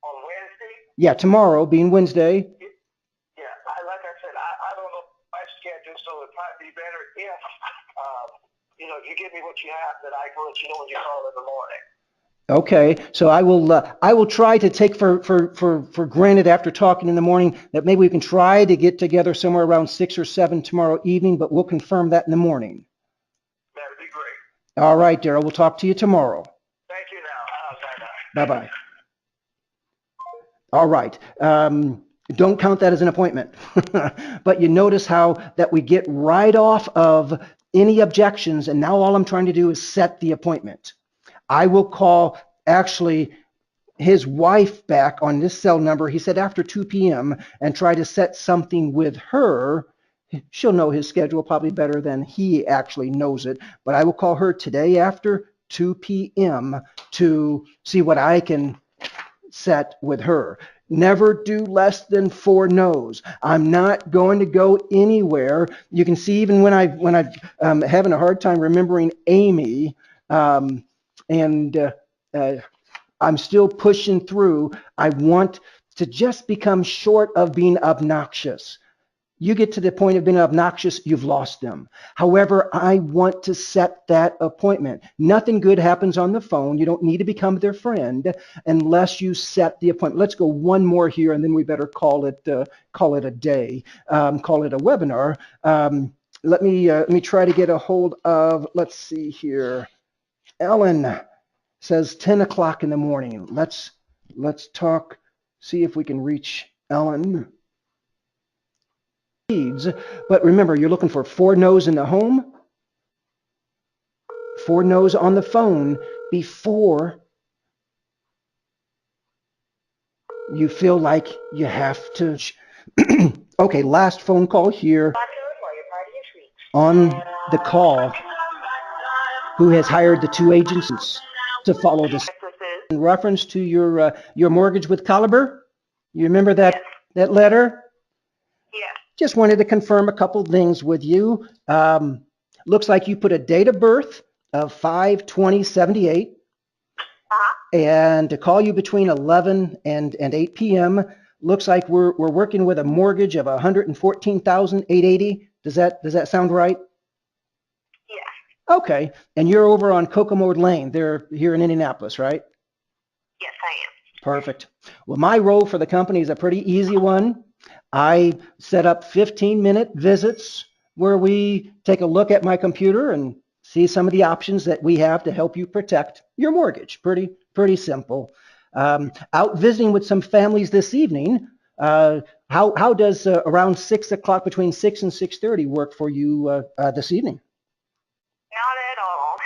On Wednesday? Yeah, tomorrow being Wednesday. Like I said, I don't know my schedule, so it'd probably be better if, you give me what you have, then I can let you know when you call in the morning. Okay, so I will try to take for granted after talking in the morning that maybe we can try to get together somewhere around 6 or 7 tomorrow evening, but we'll confirm that in the morning. That would be great. All right, Daryl, we'll talk to you tomorrow. Thank you now. Bye-bye. Bye-bye. All right. Don't count that as an appointment. But you notice how that we get right off of any objections, and now all I'm trying to do is set the appointment. I will call actually his wife back on this cell number. He said after 2 p.m. and try to set something with her. She'll know his schedule probably better than he actually knows it, but I will call her today after 2 p.m. to see what I can set with her. Never do less than 4 no's. I'm not going to go anywhere. You can see even when I'm having a hard time remembering Amy, and I'm still pushing through. I want to just become short of being obnoxious. You get to the point of being obnoxious, you've lost them. However, I want to set that appointment. Nothing good happens on the phone. You don't need to become their friend unless you set the appointment. Let's go one more here, and then we better call it a day, call it a webinar. Let me try to get a hold of. Let's see here. Ellen says 10 o'clock in the morning. Let's talk. See if we can reach Ellen. But remember, you're looking for 4 no's in the home, 4 no's on the phone before you feel like you have to. Okay, last phone call here on the call. Who has hired the 2 agents to follow this? In reference to your mortgage with Caliber, you remember that letter? Yeah. Just wanted to confirm a couple things with you. Looks like you put a date of birth of 5/20/78, and to call you between 11 and 8 p.m. Looks like we're working with a mortgage of $114,880. Does that sound right? Yeah. Okay, and you're over on Kokomo Lane. They're here in Indianapolis, right? Yes, I am. Perfect. Well, my role for the company is a pretty easy one. I set up 15-minute visits where we take a look at my computer and see some of the options that we have to help you protect your mortgage. Pretty simple. Out visiting with some families this evening. How does around 6 o'clock, between 6 and 6:30 work for you this evening? Not at all.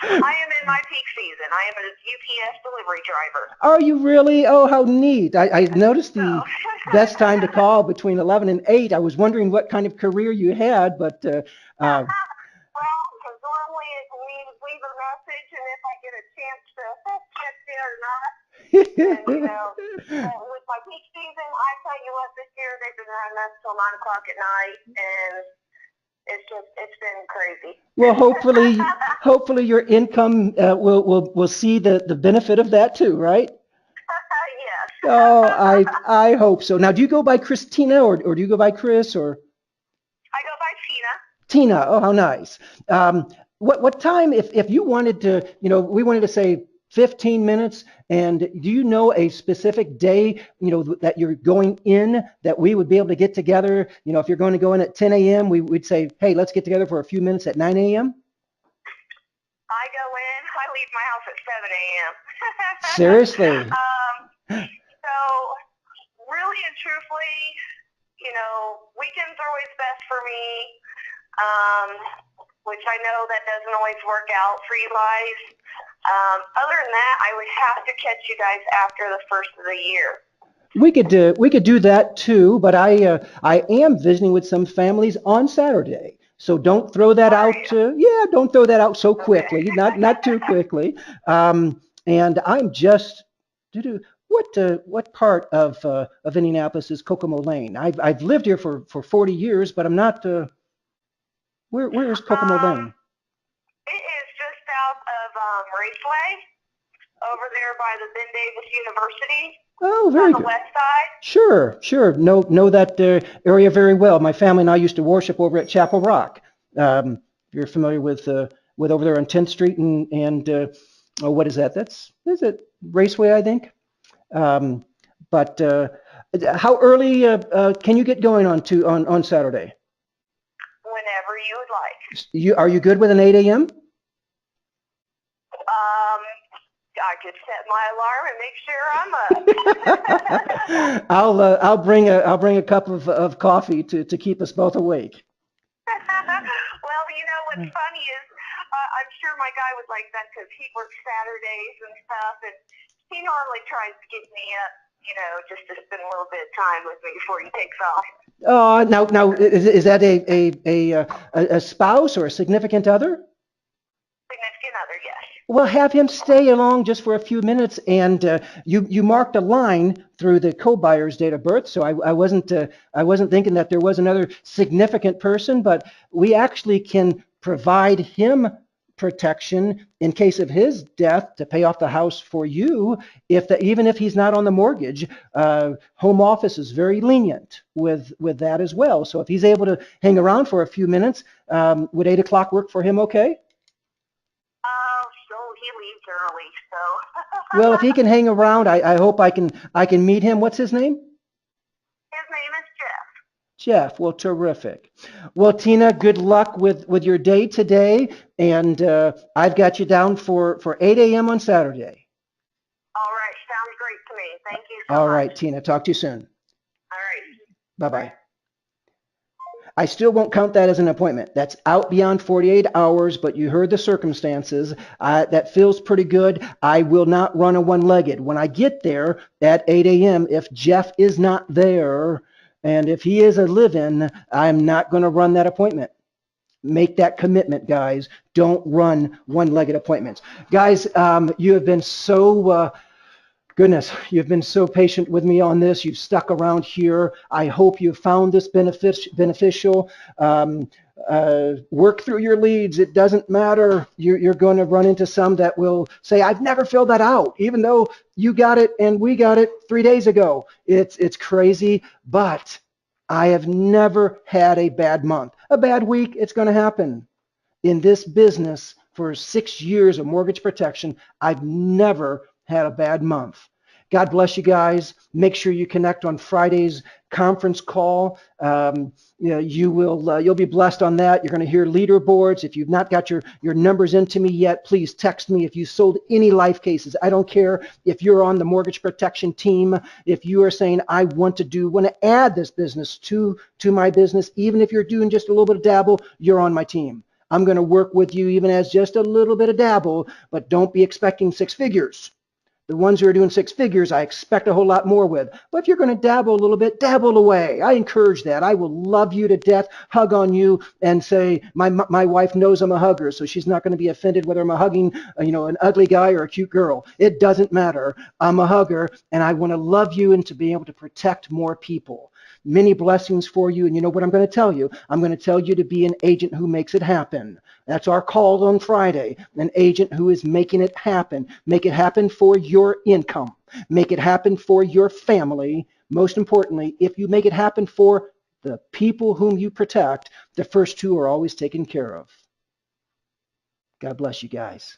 I am in my peak season. I am a UPS delivery driver. Are you really? Oh, how neat. I noticed the best time to call between 11 and 8. I was wondering what kind of career you had, but... Well, because normally we leave a message, and if I get a chance to check it or not, then, with my peak season, I tell you what, this year they've been running us till 9 o'clock at night, and it's been crazy. Well, hopefully your income will see the benefit of that too, right? Yes. Oh, I hope so. Now, do you go by Christina or do you go by Chris or? I go by Tina. Tina. Oh, how nice. What time, if you wanted to, we wanted to say 15 minutes, and do you know a specific day, that you're going in that we would be able to get together? If you're going to go in at 10 a.m., we'd say, hey, let's get together for a few minutes at 9 a.m. I go in, I leave my house at 7 a.m. Seriously? So, really and truthfully, weekends are always best for me, which I know that doesn't always work out for you guys. Other than that, I would have to catch you guys after the first of the year. We could do that too, but I am visiting with some families on Saturday. So don't throw that out. Don't throw that out so quickly. Okay. Not too quickly. And I'm just what part of Indianapolis is Kokomo Lane? I've lived here for 40 years, but I'm not. Where is Kokomo Lane? It is just south of Raceway, over there by the Ben Davis University. Oh, very good. On the west side. Sure. Know that area very well. My family and I used to worship over at Chapel Rock. You're familiar with over there on 10th Street and what is that? Is it Raceway, I think? But how early can you get going on Saturday? Whenever you would like. Are you good with an 8 a.m.? I could just set my alarm and make sure I'm up. I'll bring a cup of coffee to keep us both awake. Well, you know what's funny is I'm sure my guy would like that because he works Saturdays and stuff, and he normally tries to get me up, you know, just to spend a little bit of time with me before he takes off. Oh, now is that a spouse or a significant other? Significant other, yes. Well, have him stay along just for a few minutes, and you marked a line through the co-buyer's date of birth, so I wasn't thinking that there was another significant person, but we actually can provide him protection in case of his death to pay off the house for you, even if he's not on the mortgage. Home office is very lenient with that as well. So if he's able to hang around for a few minutes, would 8 o'clock work for him? Okay. So he leaves early, so. Well, if he can hang around, I hope I can meet him. What's his name? His name is Jeff. Jeff. Well, terrific. Well, Tina, good luck with your day today, and I've got you down for 8 a.m. on Saturday. All right, sounds great to me. Thank you so much. All right, Tina. Talk to you soon. All right. Bye-bye. I still won't count that as an appointment. That's out beyond 48 hours, but you heard the circumstances. That feels pretty good. I will not run a one-legged. When I get there at 8 a.m., if Jeff is not there, and if he is a live-in, I'm not going to run that appointment. Make that commitment, guys. Don't run one-legged appointments. Guys, you have been so... Goodness, you've been so patient with me on this. You've stuck around here. I hope you found this beneficial. Work through your leads. It doesn't matter. You're going to run into some that will say, I've never filled that out, even though you got it and we got it 3 days ago. It's crazy, but I have never had a bad month. A bad week, it's going to happen. In this business for 6 years of mortgage protection, I've never had a bad month. God bless you guys. Make sure you connect on Friday's conference call. You'll be blessed on that. You're going to hear leaderboards. If you've not got your numbers into me yet, please text me. If you sold any life cases, I don't care if you're on the mortgage protection team. If you are saying, I want to add this business to my business, even if you're doing just a little bit of dabble, you're on my team. I'm going to work with you even as just a little bit of dabble, but don't be expecting 6 figures. The ones who are doing 6 figures, I expect a whole lot more with. But if you're going to dabble a little bit, dabble away. I encourage that. I will love you to death, hug on you, and say, my wife knows I'm a hugger, so she's not going to be offended whether I'm hugging an ugly guy or a cute girl. It doesn't matter. I'm a hugger, and I want to love you and to be able to protect more people. Many blessings for you, and you know what I'm going to tell you? I'm going to tell you to be an agent who makes it happen. That's our call on Friday, an agent who is making it happen. Make it happen for your income. Make it happen for your family. Most importantly, if you make it happen for the people whom you protect, the first 2 are always taken care of. God bless you guys.